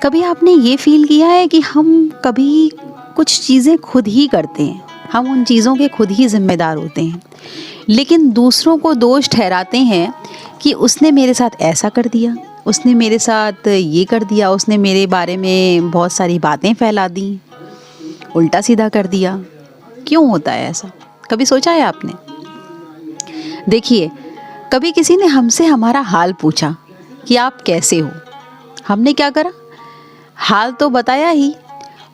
कभी आपने ये फील किया है कि हम कभी कुछ चीज़ें खुद ही करते हैं, हम उन चीज़ों के खुद ही ज़िम्मेदार होते हैं, लेकिन दूसरों को दोष ठहराते हैं कि उसने मेरे साथ ऐसा कर दिया, उसने मेरे साथ ये कर दिया, उसने मेरे बारे में बहुत सारी बातें फैला दी, उल्टा सीधा कर दिया। क्यों होता है ऐसा? कभी सोचा है आपने? देखिए, कभी किसी ने हमसे हमारा हाल पूछा कि आप कैसे हो। हमने क्या करा? हाल तो बताया ही,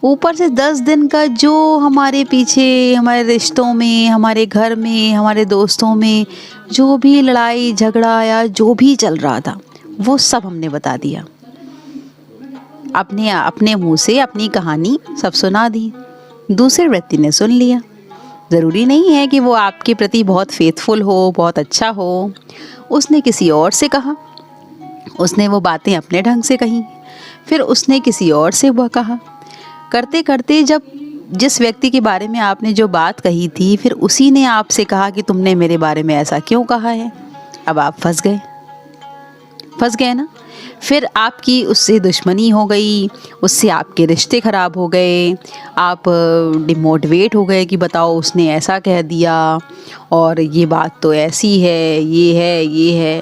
ऊपर से 10 दिन का जो हमारे पीछे, हमारे रिश्तों में, हमारे घर में, हमारे दोस्तों में जो भी लड़ाई झगड़ा या जो भी चल रहा था, वो सब हमने बता दिया। अपने अपने मुंह से अपनी कहानी सब सुना दी। दूसरे व्यक्ति ने सुन लिया। ज़रूरी नहीं है कि वो आपके प्रति बहुत फेथफुल हो, बहुत अच्छा हो। उसने किसी और से कहा, उसने वो बातें अपने ढंग से कही, फिर उसने किसी और से वह कहा। करते करते जब जिस व्यक्ति के बारे में आपने जो बात कही थी, फिर उसी ने आपसे कहा कि तुमने मेरे बारे में ऐसा क्यों कहा है। अब आप फंस गए ना। फिर आपकी उससे दुश्मनी हो गई, उससे आपके रिश्ते ख़राब हो गए, आप डिमोटिवेट हो गए कि बताओ उसने ऐसा कह दिया और ये बात तो ऐसी है, ये है।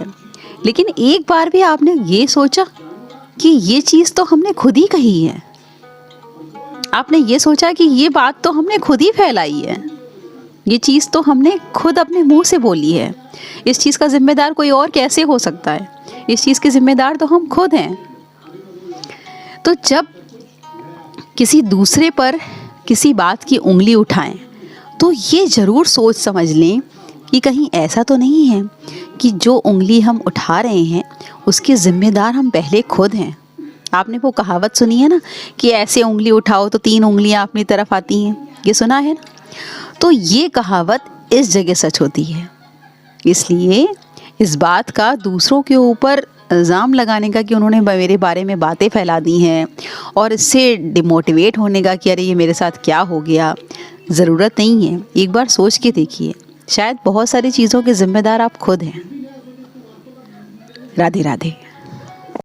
लेकिन एक बार भी आपने ये सोचा कि ये चीज़ तो हमने खुद ही कही है। आपने ये सोचा कि ये बात तो हमने खुद ही फैलाई है, ये चीज़ तो हमने खुद अपने मुंह से बोली है। इस चीज़ का जिम्मेदार कोई और कैसे हो सकता है? इस चीज़ के जिम्मेदार तो हम खुद हैं। तो जब किसी दूसरे पर किसी बात की उंगली उठाएं, तो ये ज़रूर सोच समझ लें कि कहीं ऐसा तो नहीं है कि जो उंगली हम उठा रहे हैं उसके ज़िम्मेदार हम पहले खुद हैं। आपने वो कहावत सुनी है ना कि ऐसे उंगली उठाओ तो 3 उंगलियां अपनी तरफ आती हैं, ये सुना है ना? तो ये कहावत इस जगह सच होती है। इसलिए इस बात का दूसरों के ऊपर इल्ज़ाम लगाने का कि उन्होंने मेरे बारे में बातें फैला दी हैं और इससे डिमोटिवेट होने का कि अरे ये मेरे साथ क्या हो गया, ज़रूरत नहीं है। एक बार सोच के देखिए, शायद बहुत सारी चीज़ों के ज़िम्मेदार आप खुद हैं। राधे राधे।